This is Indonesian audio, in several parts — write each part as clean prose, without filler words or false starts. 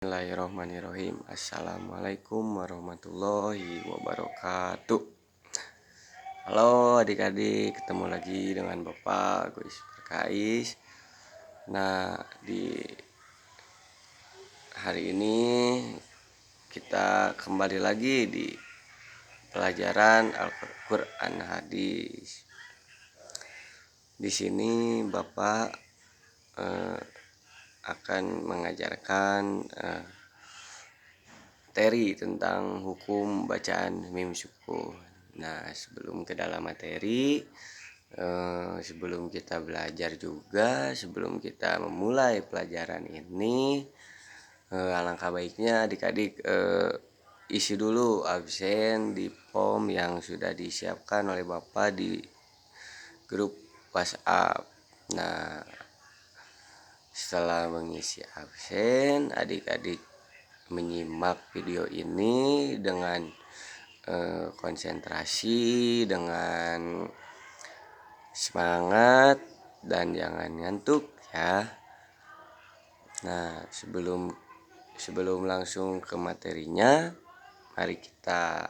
Bismillahirrahmanirrahim. Assalamualaikum warahmatullahi wabarakatuh. Halo adik-adik, ketemu lagi dengan Bapak Guys Berkais. Nah, di hari ini kita kembali lagi di pelajaran Al-Qur'an Hadis. Di sini Bapak akan mengajarkan materi tentang hukum bacaan mim sukun. Nah, sebelum ke dalam materi, sebelum kita belajar juga, sebelum kita memulai pelajaran ini, alangkah baiknya adik-adik isi dulu absen di form yang sudah disiapkan oleh Bapak di grup WhatsApp. Nah, setelah mengisi absen, adik-adik menyimak video ini dengan konsentrasi, dengan semangat, dan jangan ngantuk ya. Nah, sebelum langsung ke materinya, mari kita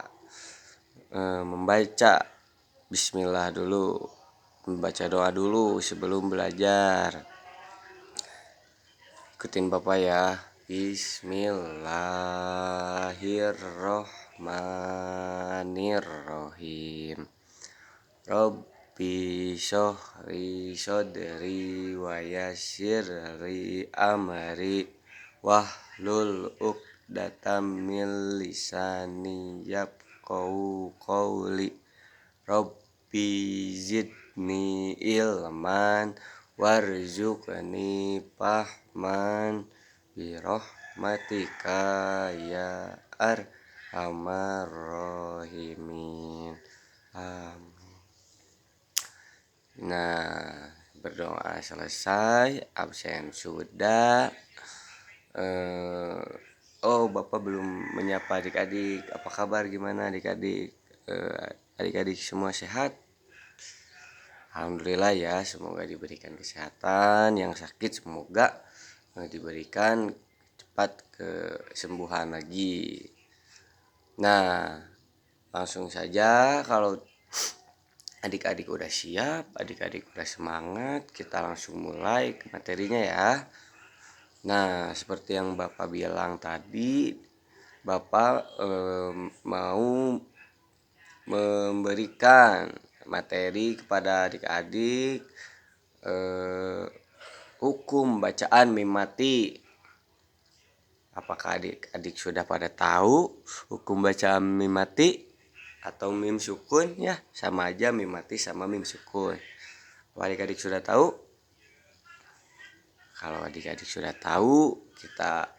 membaca bismillah dulu, membaca doa dulu sebelum belajar. Ikutin Bapak ya. Bismillahirrohmanirrohim. Rabbi syohri sodri wa yassirli amri wahlul uqdatam min lisani yafqahu qawli. Rabbi zidni ilman warzuqni fahman birahmatika ya arhamar rahimin. Amin. Nah, berdoa selesai, absen sudah. Bapak belum menyapa adik-adik. Apa kabar, gimana adik-adik? Adik-adik semua sehat? Alhamdulillah ya, semoga diberikan kesehatan. Yang sakit semoga diberikan cepat kesembuhan lagi. Nah, langsung saja, kalau adik-adik udah siap, adik-adik udah semangat, kita langsung mulai ke materinya ya. Nah, seperti yang Bapak bilang tadi, Bapak mau memberikan materi kepada adik-adik hukum bacaan mim mati. Apakah adik-adik sudah pada tahu hukum bacaan mim mati atau mim sukun? Ya, sama aja mim mati sama mim sukun. Kalau adik-adik sudah tahu, kita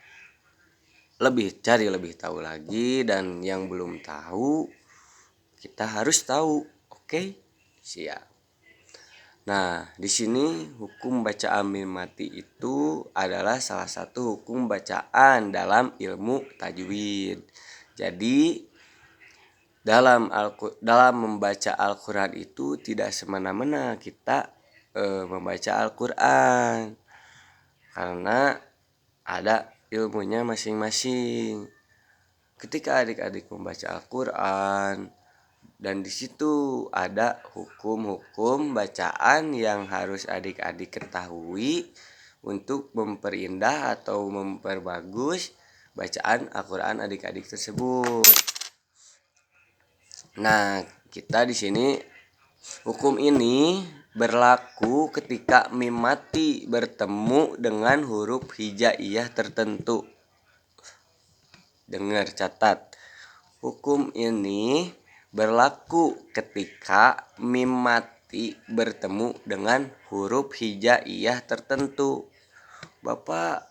cari lebih tahu lagi, dan yang belum tahu kita harus tahu. Oke? Siap. Nah, di sini hukum bacaan mim mati itu adalah salah satu hukum bacaan dalam ilmu tajwid. Jadi dalam membaca Al-Qur'an itu tidak semena-mena kita membaca Al-Qur'an, karena ada ilmunya masing-masing. Ketika adik-adik membaca Al-Qur'an, dan di situ ada hukum-hukum bacaan yang harus adik-adik ketahui untuk memperindah atau memperbagus bacaan Al-Qur'an adik-adik tersebut. Nah, kita di sini hukum ini berlaku ketika mim mati bertemu dengan huruf hijaiyah tertentu. Dengar, catat. Hukum ini berlaku ketika mim mati bertemu dengan huruf hijaiyah tertentu. Bapak,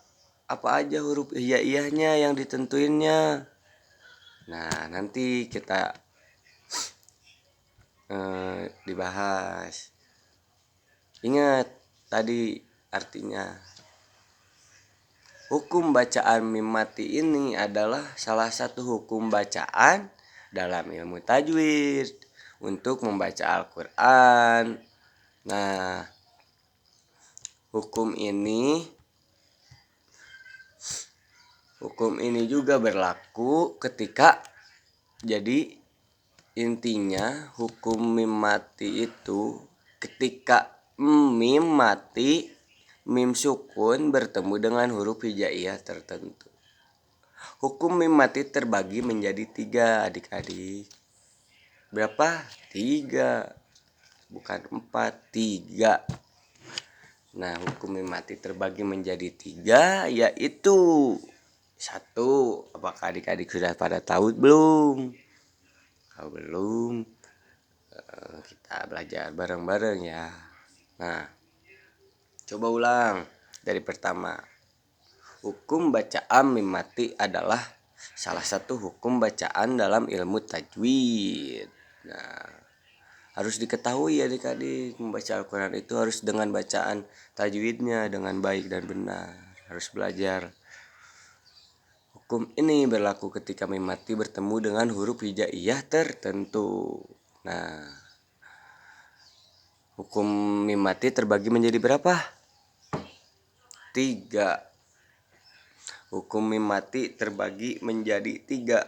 apa aja huruf hijaiyahnya yang ditentuinnya? Nah, nanti kita dibahas. Ingat tadi artinya. Hukum bacaan mim mati ini adalah salah satu hukum bacaan dalam ilmu tajwid untuk membaca Al-Qur'an. Nah, hukum ini Hukum ini juga berlaku ketika, jadi intinya hukum mim mati itu ketika mim mati, mim sukun bertemu dengan huruf hijaiyah tertentu. Hukum mim mati terbagi menjadi 3 adik-adik. Berapa? 3, bukan 4, 3. Nah, hukum mim mati terbagi menjadi 3, yaitu 1. Apakah adik-adik sudah pada tahu belum? Kalau belum, kita belajar bareng-bareng ya. Nah, coba ulang dari pertama. Hukum bacaan mim mati adalah salah satu hukum bacaan dalam ilmu tajwid. Nah, harus diketahui adik-adik, membaca Al-Quran itu harus dengan bacaan tajwidnya dengan baik dan benar. Harus belajar. Hukum ini berlaku ketika mim mati bertemu dengan huruf hijaiyah tertentu. Nah, hukum mim mati terbagi menjadi berapa? 3. Hukum mim mati terbagi menjadi 3,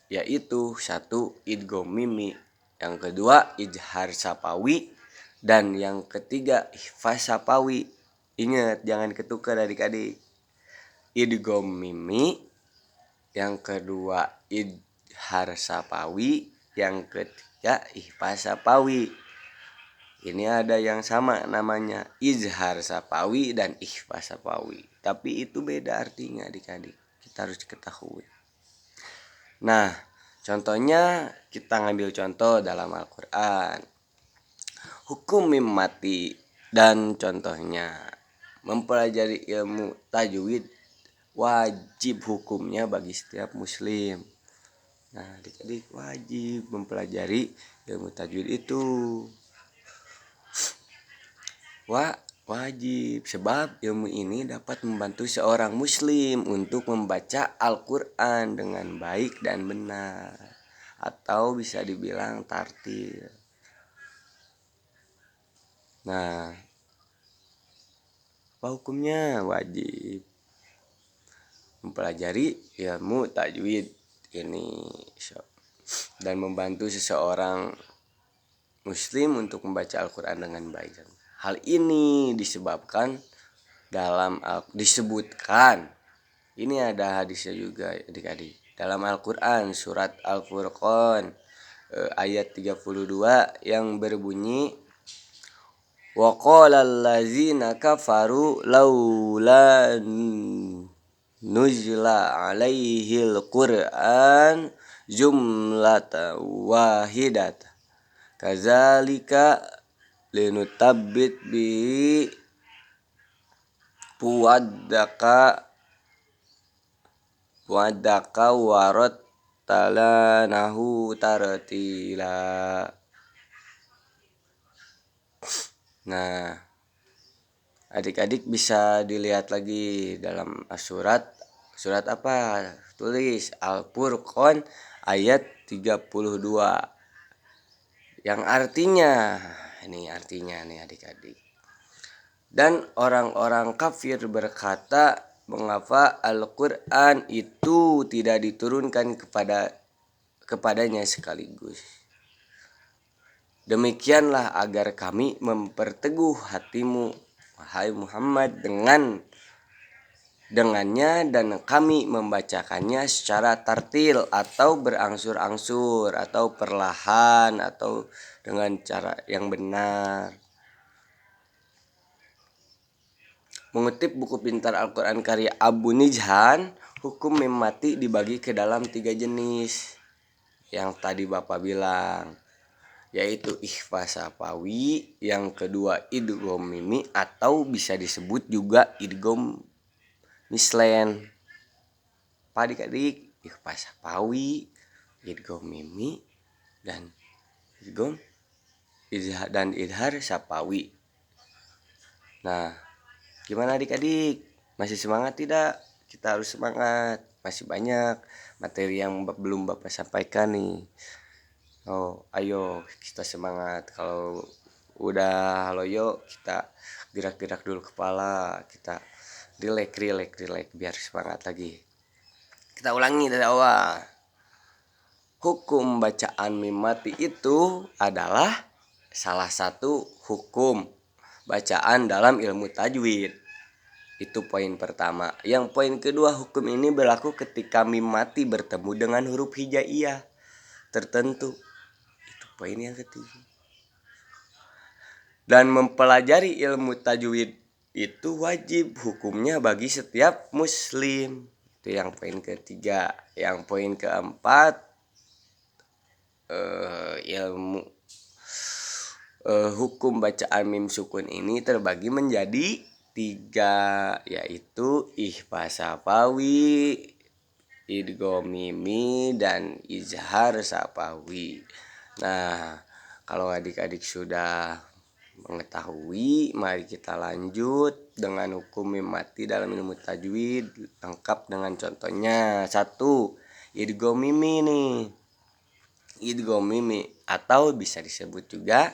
yaitu 1. Idgham mimi, yang kedua ijhar sapawi, dan yang ketiga ikhfa sapawi. Ingat, jangan ketukar adik-adik. Idgham mimi, yang kedua ijhar sapawi, yang ketiga ikhfa sapawi. Ini ada yang sama namanya izhar sapawi dan ikhfa sapawi, tapi itu beda artinya adik-adik, kita harus ketahui. Nah, contohnya kita ngambil contoh dalam Al-Quran. Hukum mim mati dan contohnya. Mempelajari ilmu tajwid wajib hukumnya bagi setiap muslim. Nah, adik-adik wajib mempelajari ilmu tajwid itu. Wajib, sebab ilmu ini dapat membantu seorang muslim untuk membaca Al-Quran dengan baik dan benar, atau bisa dibilang tartil. Nah, apa hukumnya? Wajib mempelajari ilmu tajwid ini dan membantu seseorang muslim untuk membaca Al-Quran dengan baik. Hal ini disebabkan disebutkan, ini ada hadisnya juga adik-adik, dalam Al-Quran surat Al-Furqan ayat 32 yang berbunyi, wa qala allazina kafaru laula nuzila alaihil Qur'an jumlatan wahidat kazalika linutabbit bihi puadaka warot talanahu tartila. Nah, adik-adik bisa dilihat lagi dalam surat apa? Tulis Al-Furqan ayat 32. Yang artinya, ini artinya nih adik-adik. Dan orang-orang kafir berkata, mengapa Al-Quran itu tidak diturunkan kepadanya sekaligus. Demikianlah agar kami memperteguh hatimu, wahai Muhammad, dengannya, dan kami membacakannya secara tartil atau berangsur-angsur atau perlahan atau dengan cara yang benar. Mengutip buku pintar Al-Quran karya Abu Nijhan, hukum mim mati dibagi ke dalam 3 jenis yang tadi Bapak bilang, yaitu ikhfa sapawi, yang kedua idgham mimi atau bisa disebut juga idgham mislen. Adik-adik, ikhfa sapawi, idgham mimi, dan idgham dan idhar sapawi. Nah, gimana adik-adik? Masih semangat tidak? Kita harus semangat. Masih banyak materi yang belum Bapak sampaikan nih. Oh, ayo kita semangat. Kalau udah loyo, kita gerak-gerak dulu kepala. Kita relax biar semangat lagi. Kita ulangi dari awal. Hukum bacaan mim mati itu adalah salah satu hukum bacaan dalam ilmu tajwid. Itu poin pertama. Yang poin kedua, hukum ini berlaku ketika mim mati bertemu dengan huruf hijaiyah tertentu. Itu poin yang ketiga. Dan mempelajari ilmu tajwid itu wajib hukumnya bagi setiap muslim. Itu yang poin ketiga. Yang poin keempat, ilmu hukum bacaan mim sukun ini terbagi menjadi 3, yaitu ikhfa safawi, idgham mimi, dan izhar safawi. Nah, kalau adik-adik sudah mengetahui, mari kita lanjut dengan hukum mim mati dalam ilmu tajwid lengkap dengan contohnya. 1, idgham mimi nih. Idgham mimi atau bisa disebut juga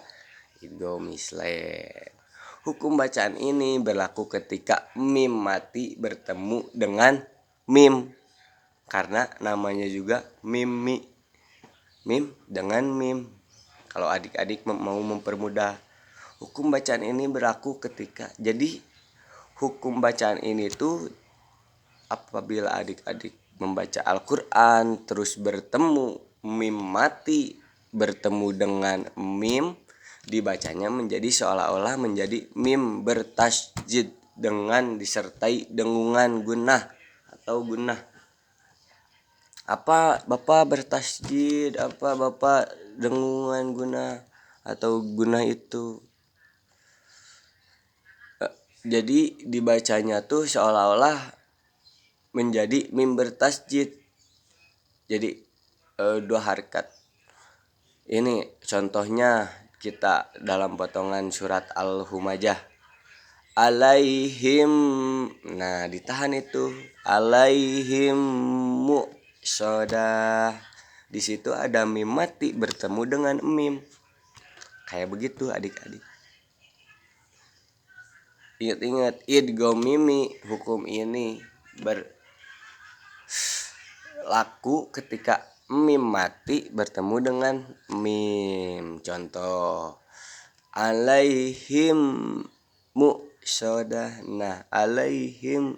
idgham mislen. Hukum bacaan ini berlaku ketika mim mati bertemu dengan mim, karena namanya juga mimi. Mim dengan mim. Kalau adik-adik mau mempermudah, hukum bacaan ini berlaku ketika, jadi hukum bacaan ini tuh apabila adik-adik membaca Al-Quran terus bertemu mim mati bertemu dengan mim, dibacanya menjadi seolah-olah menjadi mim bertasjid dengan disertai dengungan gunnah atau gunnah. Apa Bapak bertasjid? Apa Bapak dengungan gunnah atau gunnah itu? Jadi dibacanya tuh seolah-olah menjadi mim bertasjid. Jadi 2 harakat. Ini contohnya kita dalam potongan surat Al-Humajah. Alaihim, nah ditahan itu. Alaihim muqsadah. Di situ ada mim mati bertemu dengan mim. Kayak begitu adik-adik. Ingat-ingat, idgham mimi hukum ini berlaku ketika mim mati bertemu dengan mim. Contoh, alaihim muqsadah. Nah, alaihim,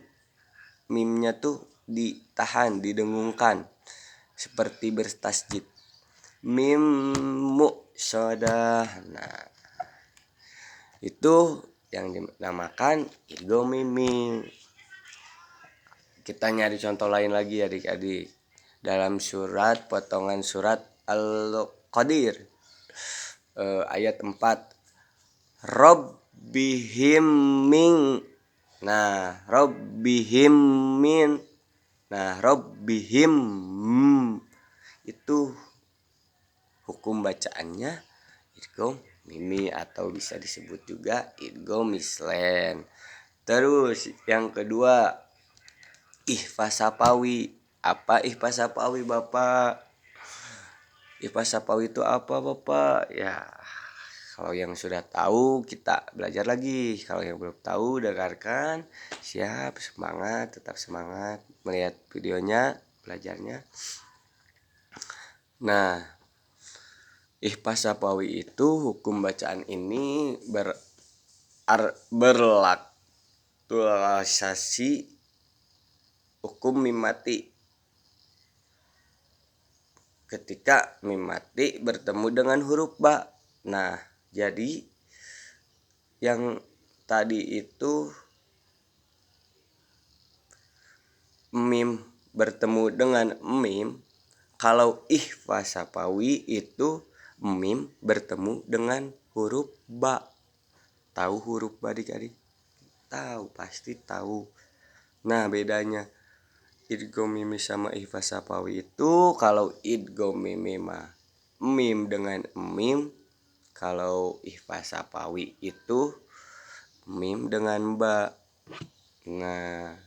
mimnya tuh ditahan, didengungkan seperti bertasjid. Mim muqsadah. Nah, itu yang dinamakan idgham mimi. Kita nyari contoh lain lagi adik-adik. Dalam surat potongan surat Al-Qadir ayat 4. Rabbihim min. Nah, rabbihim min. Nah, rabbihim itu hukum bacaannya idgham mimi atau bisa disebut juga idgham mislen. Terus yang kedua, ikhfa safawi. Apa ikhfa safawi Bapak? Ikhfa safawi itu apa Bapak? Ya, kalau yang sudah tahu kita belajar lagi. Kalau yang belum tahu dengarkan. Siap, semangat, tetap semangat melihat videonya, belajarnya. Nah, ikhfa safawi itu hukum bacaan ini berlaksasi hukum mim mati ketika mim mati bertemu dengan huruf ba. Nah, jadi yang tadi itu mim bertemu dengan mim. Kalau ikhfa safawi itu mim bertemu dengan huruf ba. Tahu huruf ba adik-adik? Tahu, pasti tahu. Nah, bedanya idgham mimi sama ikhfa safawi itu, kalau idgham mimi mah mim dengan mim, kalau ikhfa safawi itu mim dengan ba. Nah,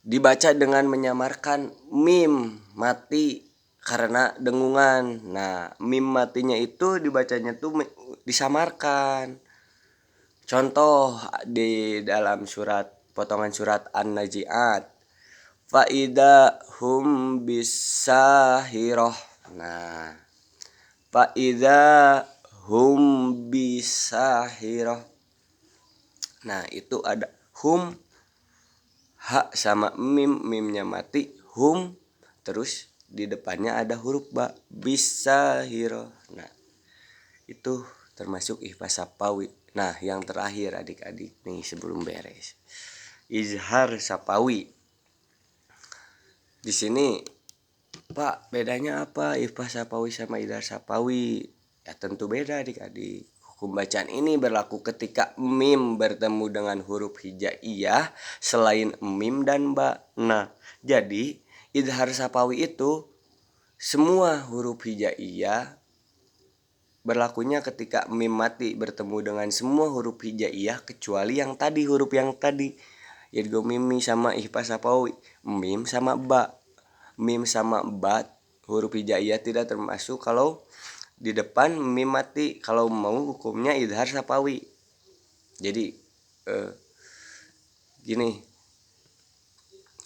dibaca dengan menyamarkan mim mati karena dengungan. Nah, mim matinya itu dibacanya tuh disamarkan. Contoh di dalam surat potongan surat An-Nazi'at. Faida hum bisahiroh. Nah, faida hum bisahiroh. Nah, itu ada hum, ha sama mim, mimnya mati, hum, terus di depannya ada huruf ba, bisahiroh. Nah, itu termasuk ihfa sapawi. Nah, yang terakhir adik-adik nih sebelum beres, izhar sapawi. Di sini, Pak, bedanya apa ihfa sapawi sama izhar sapawi? Ya tentu beda adik-adik. Hukum bacaan ini berlaku ketika mim bertemu dengan huruf hijaiyah selain mim dan ba. Nah, jadi izhar sapawi itu semua huruf hijaiyah berlakunya ketika mim mati bertemu dengan semua huruf hijaiyah kecuali yang tadi, huruf yang tadi. Idgham mimi sama ihfa sapawi. Mim sama ba. Mim sama ba huruf hijaiyah tidak termasuk kalau di depan mim mati. Kalau mau hukumnya idhar sapawi. Jadi gini,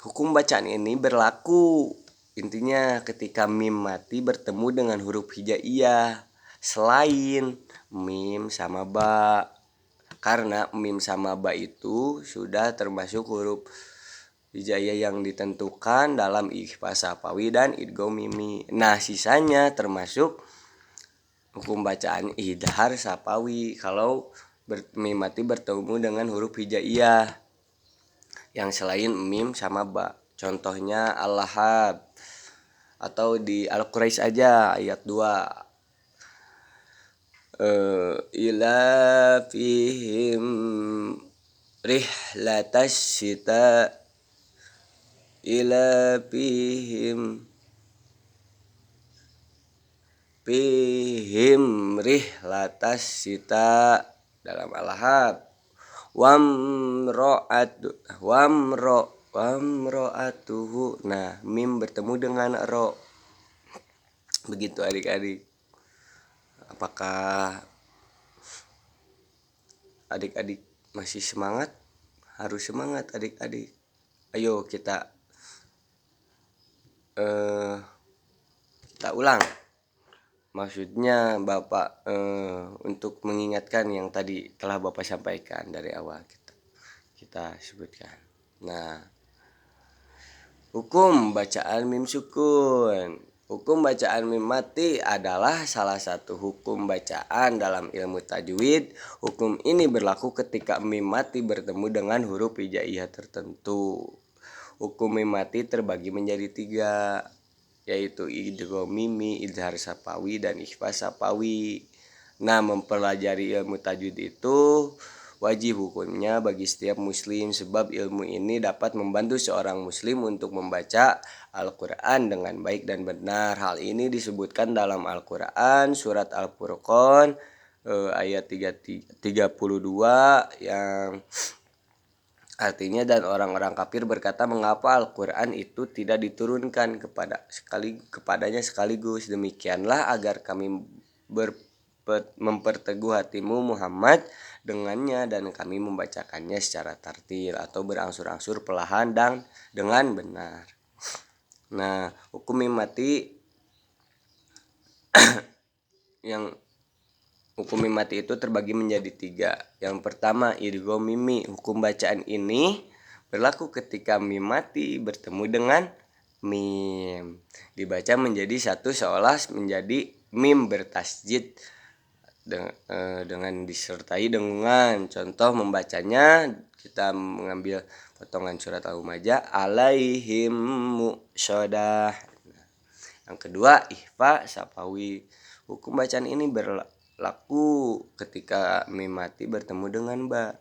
hukum bacaan ini berlaku intinya ketika mim mati bertemu dengan huruf hijaiyah selain mim sama ba, karena mim sama ba itu sudah termasuk huruf hijaiyah yang ditentukan dalam ikhfa sapawi dan idgham mimi. Nah, sisanya termasuk hukum bacaan idhar sapawi kalau mim mati bertemu dengan huruf hijaiyah yang selain mim sama ba. Contohnya al-lahab atau di Al-Quraisy aja ayat 2. Ila fihim rihlatas syita, ila fihim rihlatas syita dalam Al-Lahab. Wamro'atuhu. Nah, mim bertemu dengan ro. Begitu adik-adik. Apakah adik-adik masih semangat? Harus semangat adik-adik. Ayo kita ulang. Maksudnya Bapak untuk mengingatkan yang tadi telah Bapak sampaikan dari awal kita sebutkan. Nah, hukum bacaan mim sukun. Hukum bacaan mim mati adalah salah satu hukum bacaan dalam ilmu tajwid. Hukum ini berlaku ketika mim mati bertemu dengan huruf hijaiyah tertentu. Hukum mim mati terbagi menjadi 3, yaitu idgham mimi, izhar sapawi, dan ikhfa sapawi. Nah, mempelajari ilmu tajwid itu wajib hukumnya bagi setiap muslim, sebab ilmu ini dapat membantu seorang muslim untuk membaca Al-Quran dengan baik dan benar. Hal ini disebutkan dalam Al-Quran surat Al-Furqan ayat 32 yang artinya, dan orang-orang kafir berkata, mengapa Al-Quran itu tidak diturunkan kepadanya sekaligus? Demikianlah agar kami memperteguh hatimu Muhammad dengannya, dan kami membacakannya secara tartil atau berangsur-angsur perlahan dan dengan benar. Nah, hukum mim mati hukum mim mati itu terbagi menjadi 3. Yang pertama, idgham mimi. Hukum bacaan ini berlaku ketika mim mati bertemu dengan mim. Dibaca menjadi satu seolah menjadi mim bertasjid dengan disertai dengungan. Contoh membacanya, kita mengambil potongan surat Al-Humazah, alaihim muqsadah. Yang kedua, ihfa sapawi. Hukum bacaan ini berlaku ketika mim mati bertemu dengan ba.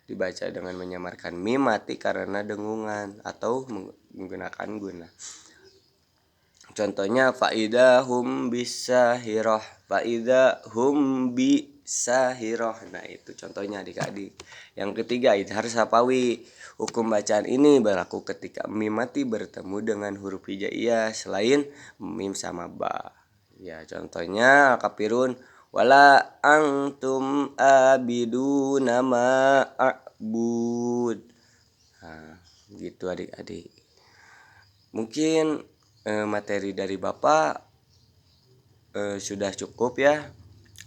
Dibaca dengan menyamarkan mim mati karena dengungan atau menggunakan guna. Contohnya faidahum bisahiroh, faidahum bisahiroh. Nah, itu contohnya adik-adik. Yang ketiga, izhar sapawi. Hukum bacaan ini berlaku ketika mim mati bertemu dengan huruf hijaiyah selain mim sama ba. Ya, contohnya Al-Kafirun, wala antum abiduna ma a'bud. Nah, gitu adik-adik. Mungkin materi dari Bapak sudah cukup ya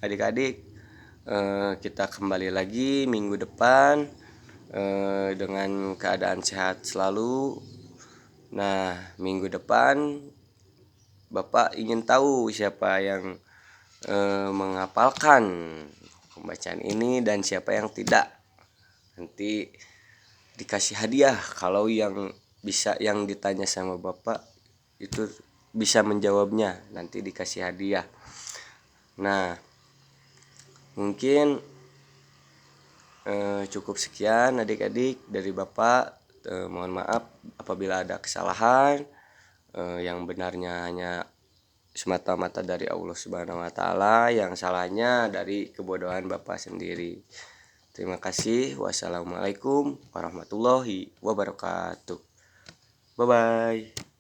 adik-adik. Kita kembali lagi minggu depan dengan keadaan sehat selalu. Nah, minggu depan Bapak ingin tahu siapa yang menghafalkan pembacaan ini dan siapa yang tidak. Nanti dikasih hadiah kalau yang bisa, yang ditanya sama Bapak itu bisa menjawabnya, nanti dikasih hadiah. Nah, mungkin cukup sekian adik-adik dari Bapak. Mohon maaf apabila ada kesalahan. Yang benarnya hanya semata-mata dari Allah Subhanahu wa taala, yang salahnya dari kebodohan Bapak sendiri. Terima kasih. Wassalamualaikum warahmatullahi wabarakatuh. Bye bye.